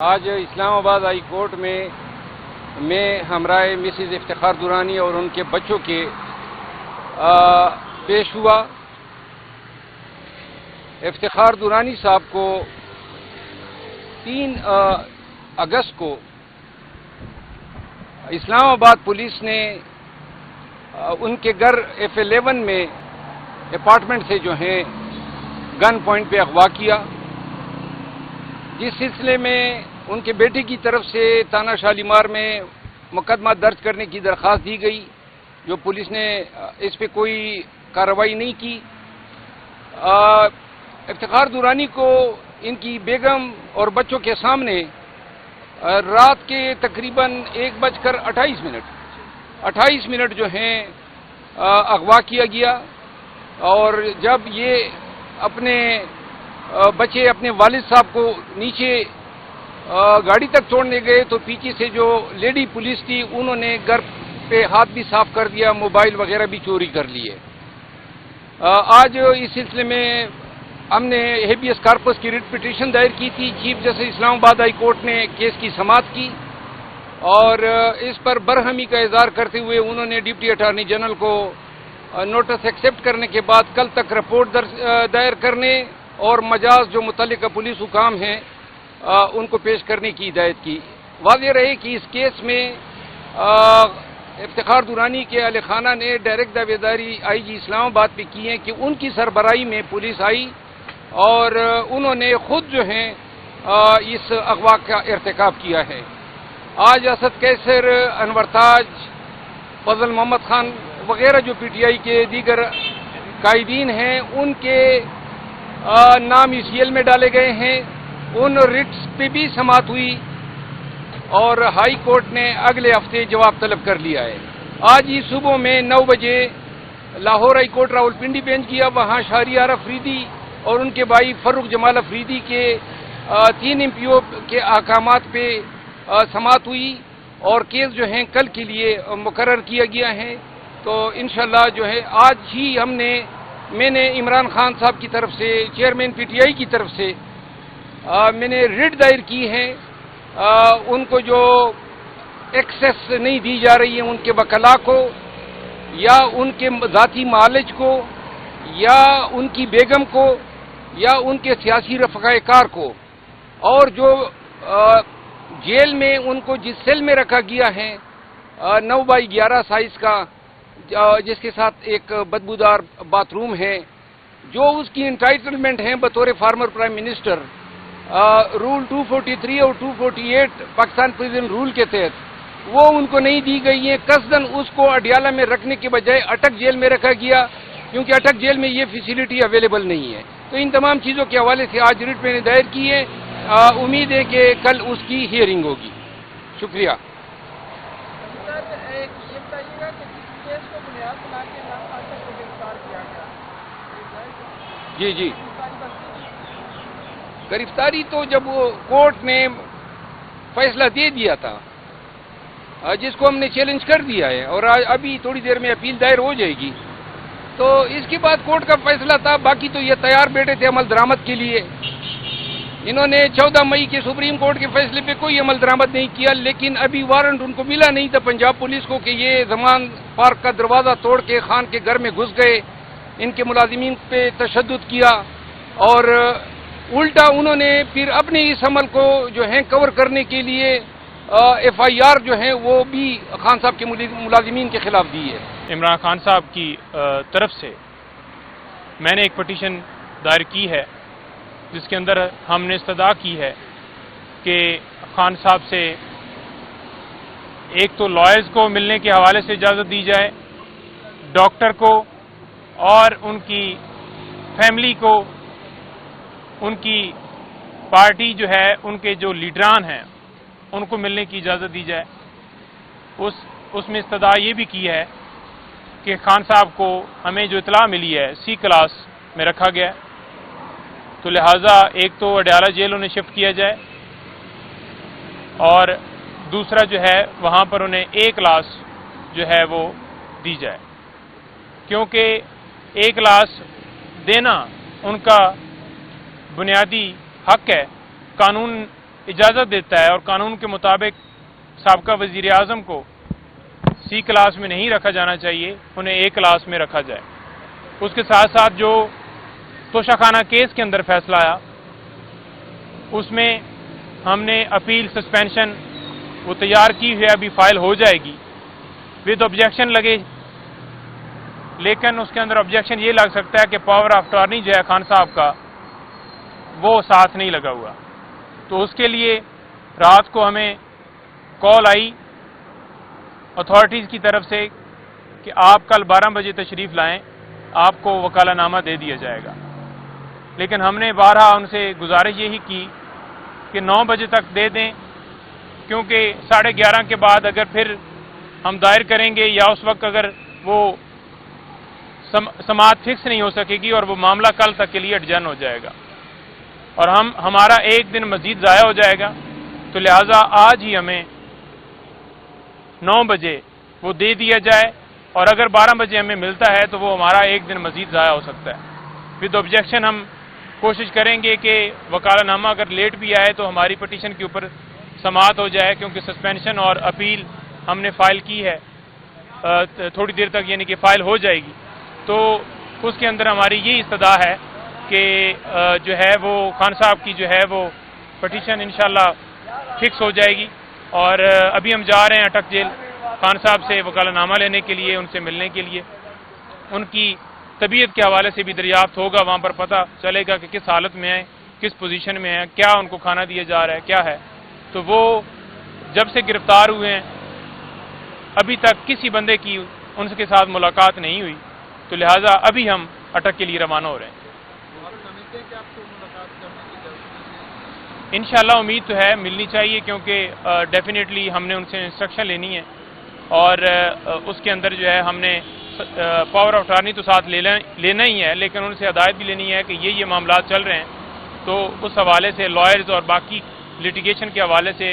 آج اسلام آباد high court میں ہمراہ مسز افتخار درانی اور ان کے بچوں کے پیش ہوا۔ افتخار درانی صاحب کو 3 اگست کو اسلام آباد پولیس نے ان کے گھر F11 میں اپارٹمنٹ سے جو ہیں گن پوائنٹ پہ اغوا کیا، جس سلسلے میں ان کے بیٹے کی طرف سے تھانہ شالیمار میں مقدمہ درج کرنے کی درخواست دی گئی، جو پولیس نے اس پہ کوئی کارروائی نہیں کی۔ افتخار درانی کو ان کی بیگم اور بچوں کے سامنے رات کے تقریباً 1:28 جو ہیں اغوا کیا گیا، اور جب یہ اپنے بچے اپنے والد صاحب کو نیچے گاڑی تک چھوڑنے گئے تو پیچھے سے جو لیڈی پولیس تھی انہوں نے گھر پہ ہاتھ بھی صاف کر دیا، موبائل وغیرہ بھی چوری کر لیے۔ آج اس سلسلے میں ہم نے ہیبیس کارپس کی ریٹ پٹیشن دائر کی تھی۔ چیف جسٹس اسلام آباد ہائی کورٹ نے کیس کی سماعت کی اور اس پر برہمی کا اظہار کرتے ہوئے انہوں نے ڈپٹی اٹارنی جنرل کو نوٹس ایکسیپٹ کرنے کے بعد کل تک رپورٹ دائر کرنے اور مجاز جو متعلقہ پولیس حکام ہیں ان کو پیش کرنے کی ہدایت کی۔ واضح رہے کہ اس کیس میں افتخار درانی کے اہل خانہ نے ڈائریکٹ دعویداری آئی جی اسلام آباد پہ کی ہے کہ ان کی سربراہی میں پولیس آئی اور انہوں نے خود جو ہیں اس اغوا کا ارتکاب کیا ہے۔ آج اسد کیسر، انور تاج، فضل محمد خان وغیرہ جو پی ٹی آئی کے دیگر قائدین ہیں ان کے نام اس جیل میں ڈالے گئے ہیں۔ ان ریٹس پہ بھی سماعت ہوئی اور ہائی کورٹ نے اگلے ہفتے جواب طلب کر لیا ہے۔ آج ہی صبح میں 9 بجے Lahore high court Rawalpindi bench کیا، وہاں شہریار افریدی اور ان کے بھائی فروخ جمال افریدی کے 3 MPO کے احکامات پہ سماعت ہوئی اور کیس جو ہیں کل کے لیے مقرر کیا گیا ہے۔ تو انشاءاللہ جو ہے آج ہی میں نے عمران خان صاحب کی طرف سے، چیئرمین پی ٹی آئی کی طرف سے میں نے ریٹ دائر کی ہے۔ ان کو جو ایکسیس نہیں دی جا رہی ہے ان کے وکلاء کو یا ان کے ذاتی معالج کو یا ان کی بیگم کو یا ان کے سیاسی رفقائے کار کو، اور جو جیل میں ان کو جس سیل میں رکھا گیا ہے 9x11 سائز کا، جس کے ساتھ ایک بدبودار باتھ روم ہے، جو اس کی انٹائٹلمنٹ ہیں بطور فارمر پرائم منسٹر رول 243 اور 248 پاکستان پریزن رول کے تحت وہ ان کو نہیں دی گئی ہیں۔ قصداً اس کو اڈیالہ میں رکھنے کے بجائے اٹک جیل میں رکھا گیا، کیونکہ اٹک جیل میں یہ فیسلٹی اویلیبل نہیں ہے۔ تو ان تمام چیزوں کے حوالے سے آج ریٹ میں نے دائر کی ہے، امید ہے کہ کل اس کی ہیئرنگ ہوگی۔ شکریہ۔ جی گرفتاری تو جب کورٹ نے فیصلہ دے دیا تھا، جس کو ہم نے چیلنج کر دیا ہے اور ابھی تھوڑی دیر میں اپیل دائر ہو جائے گی، تو اس کے بعد کورٹ کا فیصلہ تھا۔ باقی تو یہ تیار بیٹھے تھے عمل درآمد کے لیے۔ انہوں نے 14 مئی کے سپریم کورٹ کے فیصلے پہ کوئی عمل درآمد نہیں کیا، لیکن ابھی وارنٹ ان کو ملا نہیں تھا پنجاب پولیس کو کہ یہ زمان پارک کا دروازہ توڑ کے خان کے گھر میں گھس گئے، ان کے ملازمین پہ تشدد کیا، اور الٹا انہوں نے پھر اپنے اس عمل کو جو ہے کور کرنے کے لیے FIR جو ہے وہ بھی خان صاحب کے ملازمین کے خلاف دی ہے۔ عمران خان صاحب کی طرف سے میں نے ایک پٹیشن دائر کی ہے، جس کے اندر ہم نے استدعا کی ہے کہ خان صاحب سے ایک تو لائرز کو ملنے کے حوالے سے اجازت دی جائے، ڈاکٹر کو اور ان کی فیملی کو، ان کی پارٹی جو ہے ان کے جو لیڈران ہیں ان کو ملنے کی اجازت دی جائے۔ اس میں استدعا یہ بھی کی ہے کہ خان صاحب کو ہمیں جو اطلاع ملی ہے C کلاس میں رکھا گیا، تو لہٰذا ایک تو اڈیالہ جیل انہیں شفٹ کیا جائے اور دوسرا جو ہے وہاں پر انہیں A کلاس جو ہے وہ دی جائے، کیونکہ A کلاس دینا ان کا بنیادی حق ہے۔ قانون اجازت دیتا ہے اور قانون کے مطابق سابقہ وزیر اعظم کو سی کلاس میں نہیں رکھا جانا چاہیے، انہیں اے کلاس میں رکھا جائے۔ اس کے ساتھ ساتھ جو توشہ خانہ کیس کے اندر فیصلہ آیا اس میں ہم نے اپیل سسپینشن وہ تیار کی ہوئی ابھی فائل ہو جائے گی، ود آبجیکشن لگے، لیکن اس کے اندر آبجیکشن یہ لگ سکتا ہے کہ پاور آف اٹارنی جو ہے خان صاحب کا وہ ساتھ نہیں لگا ہوا، تو اس کے لیے رات کو ہمیں کال آئی اتھارٹیز کی طرف سے کہ آپ کل 12 بجے تشریف لائیں، آپ کو وکالہ نامہ دے دیا جائے گا، لیکن ہم نے بارہا ان سے گزارش یہی کی کہ 9 بجے تک دے دیں، کیونکہ 11:30 کے بعد اگر پھر ہم دائر کریں گے یا اس وقت اگر وہ سماعت فکس نہیں ہو سکے گی اور وہ معاملہ کل تک کے لیے اڈجرن ہو جائے گا اور ہمارا ایک دن مزید ضائع ہو جائے گا، تو لہٰذا آج ہی ہمیں 9 بجے وہ دے دیا جائے، اور اگر 12 بجے ہمیں ملتا ہے تو وہ ہمارا ایک دن مزید ضائع ہو سکتا ہے۔ ود آبجیکشن ہم کوشش کریں گے کہ وکالہ نامہ اگر لیٹ بھی آئے تو ہماری پٹیشن کے اوپر سماعت ہو جائے، کیونکہ سسپینشن اور اپیل ہم نے فائل کی ہے، تھوڑی دیر تک یعنی کہ فائل ہو جائے گی، تو اس کے اندر ہماری یہ استدعا ہے کہ جو ہے وہ خان صاحب کی جو ہے وہ پٹیشن انشاءاللہ فکس ہو جائے گی، اور ابھی ہم جا رہے ہیں اٹک جیل خان صاحب سے وکالہ نامہ لینے کے لیے، ان سے ملنے کے لیے، ان کی طبیعت کے حوالے سے بھی دریافت ہوگا، وہاں پر پتہ چلے گا کہ کس حالت میں ہیں، کس پوزیشن میں ہیں، کیا ان کو کھانا دیا جا رہا ہے، کیا ہے۔ تو وہ جب سے گرفتار ہوئے ہیں ابھی تک کسی بندے کی ان کے ساتھ ملاقات نہیں ہوئی، تو لہٰذا ابھی ہم اٹک کے لیے روانہ ہو رہے ہیں۔ انشاءاللہ امید تو ہے ملنی چاہیے، کیونکہ ڈیفینیٹلی ہم نے ان سے انسٹرکشن لینی ہے، اور اس کے اندر جو ہے ہم نے پاور آف اٹارنی تو ساتھ لینا ہی ہے، لیکن ان سے ہدایت بھی لینی ہے کہ یہ معاملات چل رہے ہیں، تو اس حوالے سے لائرز اور باقی لیٹیگیشن کے حوالے سے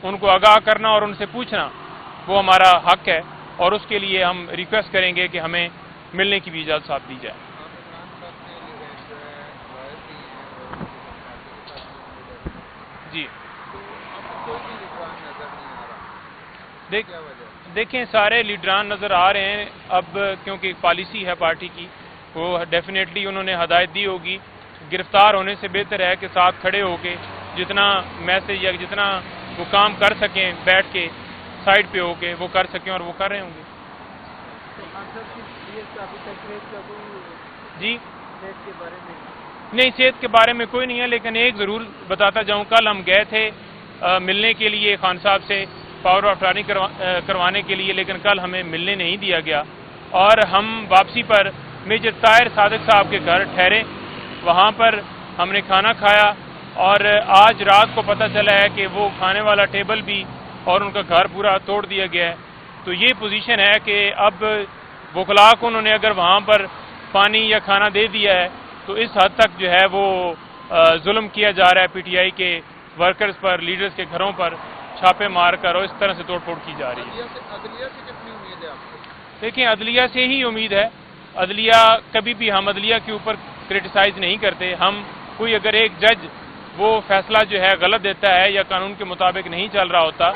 ان کو آگاہ کرنا اور ان سے پوچھنا وہ ہمارا حق ہے، اور اس کے لیے ہم ریکویسٹ کریں گے کہ ہمیں ملنے کی بھی اجازت صاحب دی جائے۔ جی دیکھیں سارے لیڈران نظر آ رہے ہیں، اب کیونکہ ایک پالیسی ہے پارٹی کی، وہ ڈیفینیٹلی انہوں نے ہدایت دی ہوگی، گرفتار ہونے سے بہتر ہے کہ ساتھ کھڑے ہو کے جتنا میسج یا جتنا وہ کام کر سکیں بیٹھ کے سائڈ پہ ہو کے وہ کر سکیں، اور وہ کر رہے ہوں گے۔ جی نہیں، صحت کے بارے میں کوئی نہیں ہے، لیکن ایک ضرور بتاتا جاؤں، کل ہم گئے تھے ملنے کے لیے خان صاحب سے پاور آف اٹارنی کروانے کے لیے، لیکن کل ہمیں ملنے نہیں دیا گیا، اور ہم واپسی پر میجر طاہر صادق صاحب کے گھر ٹھہرے، وہاں پر ہم نے کھانا کھایا، اور آج رات کو پتہ چلا ہے کہ وہ کھانے والا ٹیبل بھی اور ان کا گھر پورا توڑ دیا گیا ہے۔ تو یہ پوزیشن ہے کہ اب وکلاء کو انہوں نے اگر وہاں پر پانی یا کھانا دے دیا ہے تو اس حد تک جو ہے وہ ظلم کیا جا رہا ہے پی ٹی آئی کے ورکرز پر، لیڈرز کے گھروں پر چھاپے مار کر، اور اس طرح سے توڑ پھوڑ کی جا رہی ہے۔ عدلیہ سے کتنی امید ہے آپ کو؟ دیکھیں عدلیہ سے ہی امید ہے، عدلیہ کبھی بھی ہم عدلیہ کے اوپر کرٹیسائز نہیں کرتے، ہم کوئی اگر ایک جج وہ فیصلہ جو ہے غلط دیتا ہے یا قانون کے مطابق نہیں چل رہا ہوتا،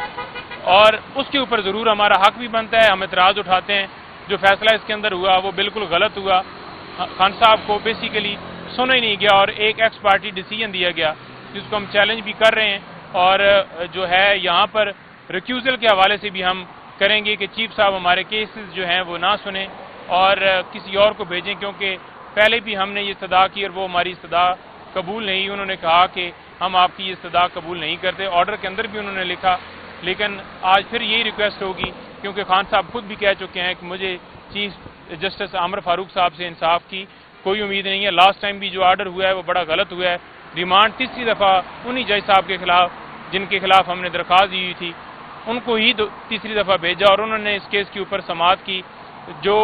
اور اس کے اوپر ضرور ہمارا حق بھی بنتا ہے، ہم اعتراض اٹھاتے ہیں، جو فیصلہ اس کے اندر ہوا وہ بالکل غلط ہوا، خان صاحب کو بیسیکلی سنا ہی نہیں گیا اور ایک ایکس پارٹی ڈیسیجن دیا گیا جس کو ہم چیلنج بھی کر رہے ہیں، اور جو ہے یہاں پر ریکیوزل کے حوالے سے بھی ہم کریں گے کہ چیف صاحب ہمارے کیسز جو ہیں وہ نہ سنیں اور کسی اور کو بھیجیں، کیونکہ پہلے بھی ہم نے یہ استدعا کی اور وہ ہماری استدعا قبول نہیں، انہوں نے کہا کہ ہم آپ کی یہ استدعا قبول نہیں کرتے، آرڈر کے اندر بھی انہوں نے لکھا، لیکن آج پھر یہی ریکویسٹ ہوگی، کیونکہ خان صاحب خود بھی کہہ چکے ہیں کہ مجھے چیف جسٹس عامر فاروق صاحب سے انصاف کی کوئی امید نہیں ہے، لاسٹ ٹائم بھی جو آرڈر ہوا ہے وہ بڑا غلط ہوا ہے، ریمانڈ تیسری دفعہ انہی جج صاحب کے خلاف جن کے خلاف ہم نے درخواست دی ہوئی تھی ان کو ہی تیسری دفعہ بھیجا، اور انہوں نے اس کیس کے اوپر سماعت کی، جو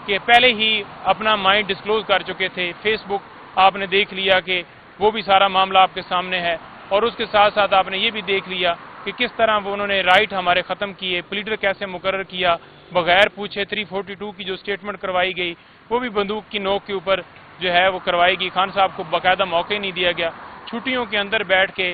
کہ پہلے ہی اپنا مائنڈ ڈسکلوز کر چکے تھے، فیس بک آپ نے دیکھ لیا کہ وہ بھی سارا معاملہ آپ کے سامنے ہے، اور اس کے ساتھ ساتھ آپ نے یہ بھی دیکھ لیا کہ کس طرح وہ انہوں نے رائٹ ہمارے ختم کیے، پلیڈر کیسے مقرر کیا بغیر پوچھے، 342 کی جو سٹیٹمنٹ کروائی گئی وہ بھی بندوق کی نوک کے اوپر جو ہے وہ کروائی گئی، خان صاحب کو باقاعدہ موقع ہی نہیں دیا گیا، چھٹیوں کے اندر بیٹھ کے